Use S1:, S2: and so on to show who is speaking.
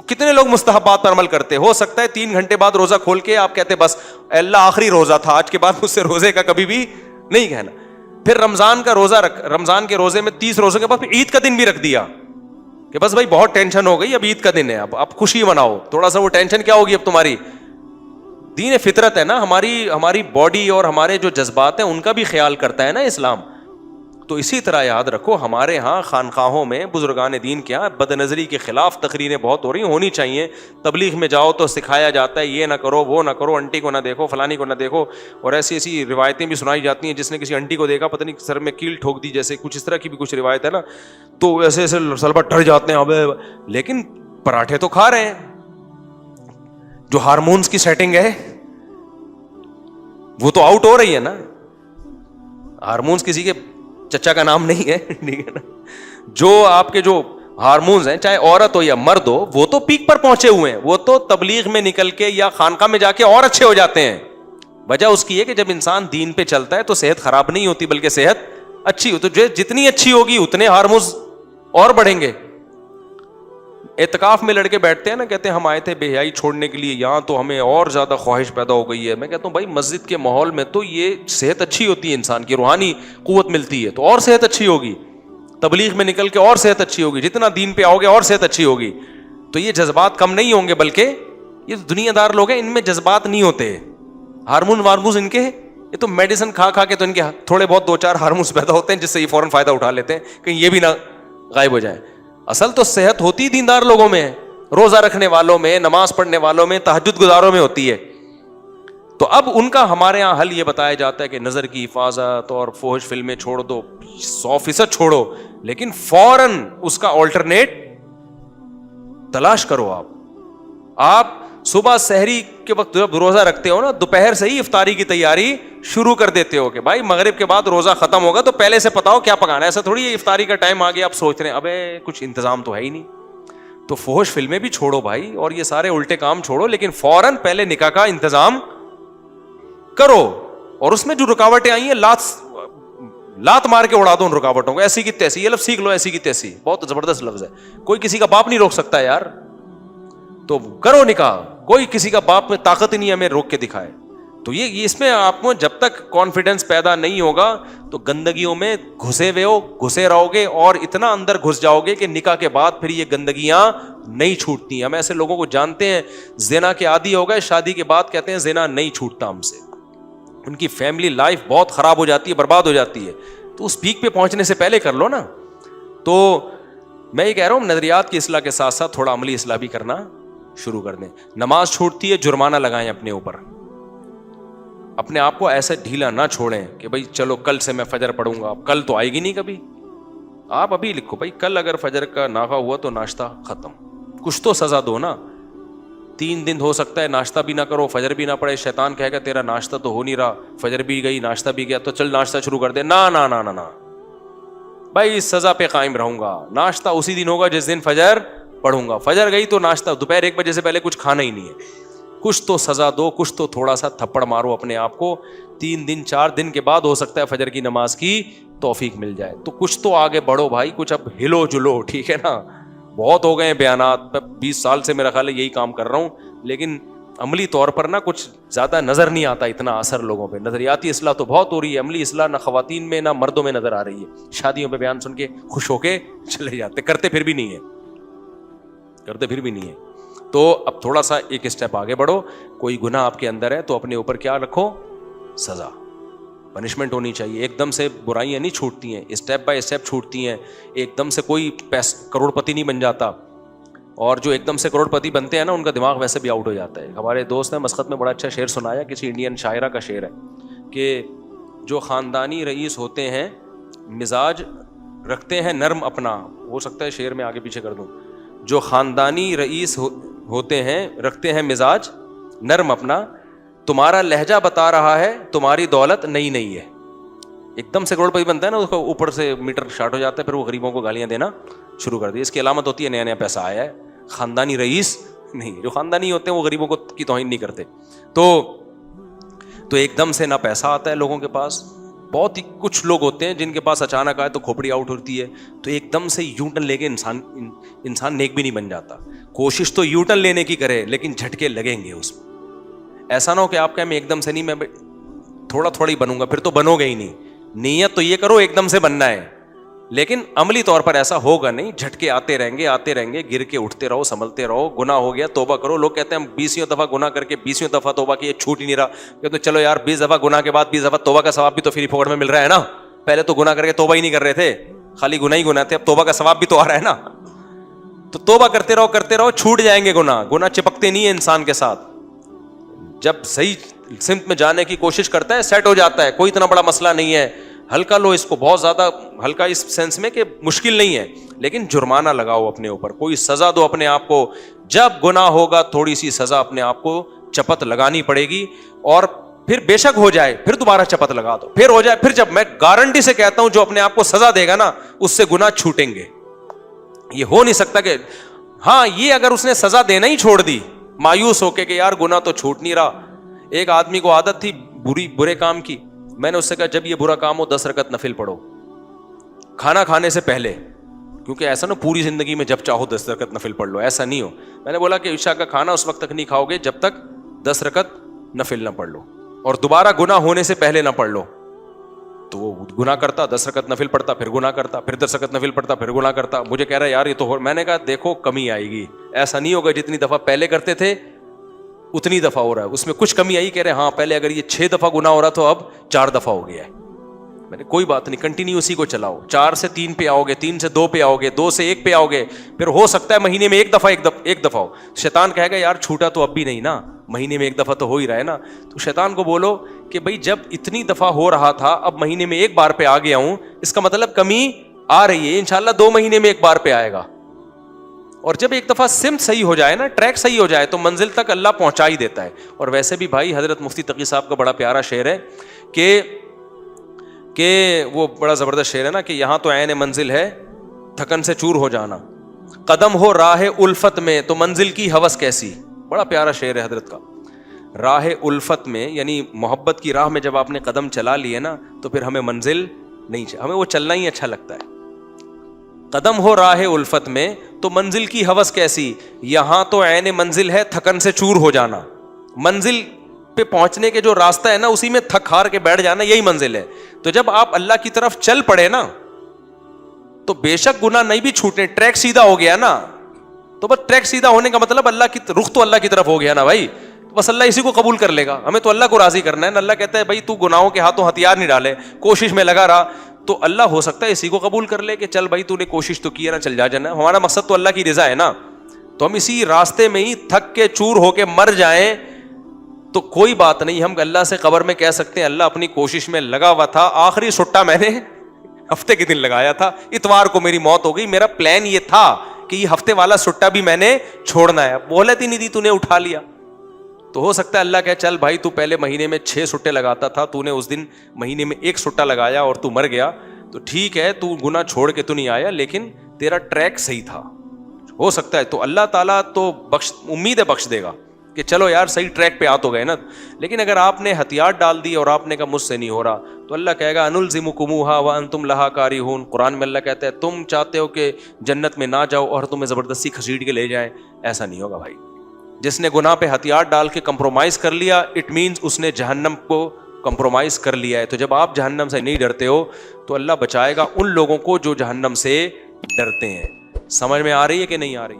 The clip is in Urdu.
S1: تو کتنے لوگ مستحبات پر عمل کرتے. ہو سکتا ہے 3 گھنٹے بعد روزہ کھول کے آپ کہتے بس اللہ آخری روزہ تھا, آج کے بعد مجھ سے روزے کا کبھی بھی نہیں کہنا. پھر رمضان کا روزہ رمضان کے روزے میں 30 روزوں کے بعد پھر عید کا دن بھی رکھ دیا کہ بس بھائی بہت ٹینشن ہو گئی, اب عید کا دن ہے, اب خوشی مناؤ. تھوڑا سا وہ ٹینشن کیا ہوگی اب تمہاری. دین فطرت ہے نا, ہماری باڈی اور ہمارے جو جذبات ہیں ان کا بھی خیال کرتا ہے نا اسلام. تو اسی طرح یاد رکھو ہمارے ہاں خانقاہوں میں بزرگان دین کے ہاں بد نظری کے خلاف تقریریں بہت ہو رہی ہیں, ہونی چاہیے. تبلیغ میں جاؤ تو سکھایا جاتا ہے یہ نہ کرو وہ نہ کرو, انٹی کو نہ دیکھو فلانی کو نہ دیکھو, اور ایسی ایسی روایتیں بھی سنائی جاتی ہیں جس نے کسی انٹی کو دیکھا پتہ نہیں سر میں کیل ٹھوک دی جیسے, کچھ اس طرح کی بھی کچھ روایت ہے نا, تو ایسے ایسے سلبا ڈر جاتے ہیں. اب لیکن پراٹھے تو کھا رہے ہیں. جو ہارمونز کی سیٹنگ ہے وہ تو آؤٹ ہو رہی ہے نا. ہارمونز کسی کے چچا کا نام نہیں ہے, ٹھیک ہے نا. جو آپ کے جو ہارمونز ہیں چاہے عورت ہو یا مرد ہو وہ تو پیک پر پہنچے ہوئے ہیں, وہ تو تبلیغ میں نکل کے یا خانقاہ میں جا کے اور اچھے ہو جاتے ہیں. وجہ اس کی ہے کہ جب انسان دین پہ چلتا ہے تو صحت خراب نہیں ہوتی بلکہ صحت اچھی ہوتی. تو جتنی اچھی ہوگی اتنے ہارمونز اور بڑھیں گے. اعتکاف میں لڑکے بیٹھتے ہیں نا, کہتے ہیں ہم آئے تھے بے حیائی چھوڑنے کے لیے, یہاں تو ہمیں اور زیادہ خواہش پیدا ہو گئی ہے. میں کہتا ہوں بھائی مسجد کے ماحول میں تو یہ صحت اچھی ہوتی ہے, انسان کی روحانی قوت ملتی ہے تو اور صحت اچھی ہوگی. تبلیغ میں نکل کے اور صحت اچھی ہوگی, جتنا دین پہ آؤ گے اور صحت اچھی ہوگی. تو یہ جذبات کم نہیں ہوں گے, بلکہ یہ دنیا دار لوگ ہیں ان میں جذبات نہیں ہوتے. ہارمون وارمونز ان کے, یہ تو میڈیسن کھا کھا کے تو ان کے تھوڑے بہت 2-4 ہارمونز پیدا ہوتے ہیں جس سے یہ فوراً فائدہ اٹھا لیتے ہیں کہیں یہ بھی نہ غائب ہو جائے. اصل تو صحت ہوتی دیندار لوگوں میں ہے, روزہ رکھنے والوں میں, نماز پڑھنے والوں میں, تہجد گزاروں میں ہوتی ہے. تو اب ان کا ہمارے ہاں حل یہ بتایا جاتا ہے کہ نظر کی حفاظت اور فحش فلمیں چھوڑ دو, 100% چھوڑو, لیکن فوراً اس کا آلٹرنیٹ تلاش کرو. آپ صبح سحری کے وقت جب روزہ رکھتے ہو نا, دوپہر سے ہی افطاری کی تیاری شروع کر دیتے ہو کہ بھائی مغرب کے بعد روزہ ختم ہوگا تو پہلے سے پتا ہو کیا پکانا ہے. ایسا تھوڑی ہے افطاری کا ٹائم آ گیا آپ سوچ رہے ہیں ابے کچھ انتظام تو ہے ہی نہیں. تو فحش فلمیں بھی چھوڑو بھائی, اور یہ سارے الٹے کام چھوڑو, لیکن فوراً پہلے نکاح کا انتظام کرو. اور اس میں جو رکاوٹیں آئی ہیں لات مار کے اڑا دو ان رکاوٹوں کو, ایسی کی تیسی. یہ لفظ سیکھ لو, ایسی کی تیسی بہت زبردست لفظ ہے. کوئی کسی کا باپ نہیں روک سکتا یار, تو کرو نکاح. کوئی کسی کا باپ میں طاقت ہی نہیں ہمیں روک کے دکھائے. تو یہ اس میں آپ کو جب تک کانفیڈنس پیدا نہیں ہوگا تو گندگیوں میں گھسے رہو گے, اور اتنا اندر گھس جاؤ گے کہ نکاح کے بعد پھر یہ گندگیاں نہیں چھوٹتی. ہم ایسے لوگوں کو جانتے ہیں زنا کے عادی ہو گئے, شادی کے بعد کہتے ہیں زنا نہیں چھوٹتا ہم سے. ان کی فیملی لائف بہت خراب ہو جاتی ہے, برباد ہو جاتی ہے. تو اس پیک پہ پہنچنے سے پہلے کر لو نا. تو میں یہ کہہ رہا ہوں نظریات کی اصلاح کے ساتھ ساتھ تھوڑا عملی اصلاح بھی کرنا شروع کر دیں. نماز چھوٹتی ہے جرمانہ لگائیں اپنے اوپر, اپنے آپ کو ایسے ڈھیلا نہ چھوڑیں کہ بھائی چلو کل سے میں فجر پڑھوں گا. کل تو آئے گی نہیں کبھی. آپ ابھی لکھو بھائی کل اگر فجر کا ناغہ ہوا تو ناشتہ ختم. کچھ تو سزا دو نا. 3 دن ہو سکتا ہے ناشتہ بھی نہ کرو, فجر بھی نہ پڑے, شیطان کہے گا تیرا ناشتہ تو ہو نہیں رہا, فجر بھی گئی ناشتہ بھی گیا, تو چل ناشتہ شروع کر دے. نہ نہ نہ نہ بھائی اس سزا پہ قائم رہوں گا. ناشتہ اسی دن ہوگا جس دن فجر پڑھوں گا. فجر گئی تو ناشتہ دوپہر 1 بجے سے پہلے کچھ کھانا ہی نہیں ہے. کچھ تو سزا دو, کچھ تو تھوڑا سا تھپڑ مارو اپنے آپ کو. 3 دن 4 دن کے بعد ہو سکتا ہے فجر کی نماز کی توفیق مل جائے. تو کچھ تو آگے بڑھو بھائی, کچھ اب ہلو جلو, ٹھیک ہے نا. بہت ہو گئے ہیں بیانات, 20 سال سے میرا خیال ہے یہی کام کر رہا ہوں, لیکن عملی طور پر نا کچھ زیادہ نظر نہیں آتا اتنا اثر لوگوں پہ. نظریاتی اصلاح تو بہت ہو رہی ہے, عملی اصلاح نہ خواتین میں نہ مردوں میں نظر آ رہی ہے. شادیوں پہ بیان سن کے خوش ہو کے چلے جاتے, کرتے پھر بھی نہیں ہے. تو اب تھوڑا سا ایک اسٹیپ آگے بڑھو. کوئی گناہ آپ کے اندر ہے تو اپنے اوپر کیا رکھو, سزا, پنشمنٹ ہونی چاہیے. ایک دم سے برائیاں نہیں چھوٹتی ہیں, اسٹیپ بائی اسٹیپ چھوٹتی ہیں. ایک دم سے کوئی کروڑ پتی نہیں بن جاتا, اور جو ایک دم سے کروڑ پتی بنتے ہیں نا ان کا دماغ ویسے بھی آؤٹ ہو جاتا ہے. ہمارے دوست نے مسقط میں بڑا اچھا شعر سنایا, کسی انڈین شاعرہ کا شعر ہے کہ جو خاندانی رئیس ہوتے ہیں مزاج رکھتے ہیں نرم اپنا. ہو سکتا ہے شعر میں آگے پیچھے کر دوں. جو خاندانی رئیس ہوتے ہیں رکھتے ہیں مزاج نرم اپنا, تمہارا لہجہ بتا رہا ہے تمہاری دولت نئی ہے. ایک دم سے کروڑ پتی بنتا ہے نا, اس کو اوپر سے میٹر شارٹ ہو جاتا ہے, پھر وہ غریبوں کو گالیاں دینا شروع کر دی. اس کی علامت ہوتی ہے نیا پیسہ آیا ہے. خاندانی رئیس نہیں, جو خاندانی ہوتے ہیں وہ غریبوں کو کی توہین نہیں کرتے. تو ایک دم سے نہ پیسہ آتا ہے لوگوں کے پاس, بہت ہی کچھ لوگ ہوتے ہیں جن کے پاس اچانک آئے تو کھوپڑی آؤٹ ہوتی ہے تو ایک دم سے یو ٹرن لے کے انسان نیک بھی نہیں بن جاتا. کوشش تو یو ٹرن لینے کی کرے لیکن جھٹکے لگیں گے اس میں. ایسا نہ ہو کہ آپ کہیں میں ایک دم سے نہیں, میں تھوڑا تھوڑا ہی بنوں گا, پھر تو بنو گے ہی نہیں. نیت تو یہ کرو ایک دم سے بننا ہے, لیکن عملی طور پر ایسا ہوگا نہیں. جھٹکے آتے رہیں گے, گر کے اٹھتے رہو, سنبھلتے رہو. گناہ ہو گیا توبہ کرو. لوگ کہتے ہیں ہم 20 دفعہ گناہ کر کے 20 دفعہ توبہ کی, یہ چھوٹ ہی نہیں رہا. کہتے ہیں چلو یار 20 دفعہ گناہ کے بعد 20 دفعہ توبہ کا ثواب بھی تو فری پھوکٹ میں مل رہا ہے نا. پہلے تو گناہ کر کے توبہ ہی نہیں کر رہے تھے, خالی گناہ ہی گناہ تھے, اب توبہ کا ثواب بھی تو آ رہا ہے نا. تو توبہ کرتے رہو, چھوٹ جائیں گے گناہ چپکتے نہیں ہیں انسان کے ساتھ. جب صحیح سمت میں جانے کی کوشش کرتا ہے سیٹ ہو جاتا ہے, کوئی اتنا بڑا مسئلہ نہیں ہے. ہلکا لو اس کو, بہت زیادہ ہلکا اس سینس میں کہ مشکل نہیں ہے, لیکن جرمانہ لگاؤ اپنے اوپر, کوئی سزا دو اپنے آپ کو. جب گناہ ہوگا تھوڑی سی سزا اپنے آپ کو چپت لگانی پڑے گی, اور پھر بے شک ہو جائے پھر دوبارہ چپت لگا دو, پھر ہو جائے. پھر جب میں گارنٹی سے کہتا ہوں جو اپنے آپ کو سزا دے گا نا اس سے گناہ چھوٹیں گے. یہ ہو نہیں سکتا کہ ہاں یہ اگر اس نے سزا دینا ہی چھوڑ دی مایوس ہو کے کہ یار گناہ تو چھوٹ نہیں رہا. ایک آدمی کو عادت تھی برے کام کی, میں نے اس سے کہا جب یہ برا کام ہو 10 رکعت نفل پڑھو کھانا کھانے سے پہلے, کیونکہ ایسا نا پوری زندگی میں جب چاہو 10 رکعت نفل پڑھ لو, ایسا نہیں ہو. میں نے بولا کہ عشاء کا کھانا اس وقت تک نہیں کھاؤ گے جب تک 10 رکعت نفل نہ پڑھ لو, اور دوبارہ گناہ ہونے سے پہلے نہ پڑھ لو. تو وہ گناہ کرتا, 10 رکعت نفل پڑھتا, پھر گناہ کرتا, پھر 10 رکعت نفل پڑھتا, پھر گناہ کرتا. مجھے کہہ رہا ہے یار یہ تو میں نے کہا دیکھو کمی آئے گی, ایسا نہیں ہوگا جتنی دفعہ پہلے کرتے تھے اتنی دفعہ ہو رہا ہے, اس میں کچھ کمی آئی. کہہ رہے ہاں پہلے اگر یہ 6 دفعہ گناہ ہو رہا تو اب 4 دفعہ ہو گیا ہے. میں نے کوئی بات نہیں, کنٹینیو اسی کو چلاؤ. 4 سے 3 پہ آؤ گے, 3 سے 2 پہ آؤ گے, 2 سے 1 پہ آؤ گے, پھر ہو سکتا ہے مہینے میں ایک دفعہ ہو. شیطان کہے گا یار چھوٹا تو اب بھی نہیں نا, مہینے میں ایک دفعہ تو ہو ہی رہا ہے نا. تو شیطان کو بولو کہ بھائی جب اتنی دفعہ ہو رہا تھا اب مہینے میں ایک بار پہ آ گیا ہوں, اس کا مطلب کمی آ رہی ہے, انشاءاللہ 2 مہینے میں ایک بار پہ آئے گا. اور جب ایک دفعہ سمت صحیح ہو جائے نا, ٹریک صحیح ہو جائے تو منزل تک اللہ پہنچا ہی دیتا ہے. اور ویسے بھی بھائی حضرت مفتی تقی صاحب کا بڑا پیارا شعر ہے کہ وہ بڑا زبردست شعر ہے نا کہ یہاں تو عین منزل ہے تھکن سے چور ہو جانا, قدم ہو راہ الفت میں تو منزل کی ہوس کیسی. بڑا پیارا شعر ہے حضرت کا. راہ الفت میں یعنی محبت کی راہ میں جب آپ نے قدم چلا لیے نا تو پھر ہمیں منزل نہیں, ہمیں وہ چلنا ہی اچھا لگتا ہے. قدم ہو راہ الفت میں تو منزل کی ہوس کیسی, یہاں تو عین منزل ہے تھکن سے چور ہو جانا. منزل پہ پہنچنے کے جو راستہ ہے نا اسی میں تھک ہار کے بیٹھ جانا, یہی منزل ہے. تو جب آپ اللہ کی طرف چل پڑے نا تو بے شک گناہ نہیں بھی چھوٹے, ٹریک سیدھا ہو گیا نا. تو بس ٹریک سیدھا ہونے کا مطلب اللہ کی رخ تو اللہ کی طرف ہو گیا نا بھائی, بس اللہ اسی کو قبول کر لے گا. ہمیں تو اللہ کو راضی کرنا ہے نا. اللہ کہتا ہے بھائی تو گناہوں کے ہاتھوں ہتھیار نہیں ڈالے, کوشش میں لگا رہا, تو اللہ ہو سکتا ہے اسی کو قبول کر لے کہ چل بھائی تو نے کوشش تو کی ہے نا, چل جانا. ہمارا مقصد تو اللہ کی رضا ہے نا, تو ہم اسی راستے میں ہی تھک کے چور ہو کے مر جائیں تو کوئی بات نہیں. ہم اللہ سے قبر میں کہہ سکتے ہیں اللہ اپنی کوشش میں لگا ہوا تھا, آخری سٹا میں نے ہفتے کے دن لگایا تھا, اتوار کو میری موت ہو گئی, میرا پلان یہ تھا کہ یہ ہفتے والا سٹا بھی میں نے چھوڑنا ہے. مہلت ہی نہیں دی, تو نے اٹھا لیا. تو ہو سکتا ہے اللہ کہے چل بھائی تو پہلے مہینے میں 6 سٹے لگاتا تھا, تو نے اس دن مہینے میں 1 سٹا لگایا اور تو مر گیا, تو ٹھیک ہے تو گناہ چھوڑ کے تو نہیں آیا لیکن تیرا ٹریک صحیح تھا. ہو سکتا ہے تو اللہ تعالیٰ تو امید ہے بخش دے گا کہ چلو یار صحیح ٹریک پہ آ تو گئے نا. لیکن اگر آپ نے ہتھیار ڈال دی اور آپ نے کہا مجھ سے نہیں ہو رہا, تو اللہ کہے گا انلزمکموہا وانتم لہا کارہون. قرآن میں اللہ کہتا ہے تم چاہتے ہو کہ جنت میں نہ جاؤ اور تمہیں زبردستی گھسیٹ کے لے جائیں, ایسا نہیں ہوگا بھائی. جس نے گناہ پہ ہتھیار ڈال کے کمپرومائز کر لیا اٹ مینز اس نے جہنم کو کمپرومائز کر لیا ہے. تو جب آپ جہنم سے نہیں ڈرتے ہو تو اللہ بچائے گا ان لوگوں کو جو جہنم سے ڈرتے ہیں. سمجھ میں آ رہی ہے کہ نہیں آ رہی؟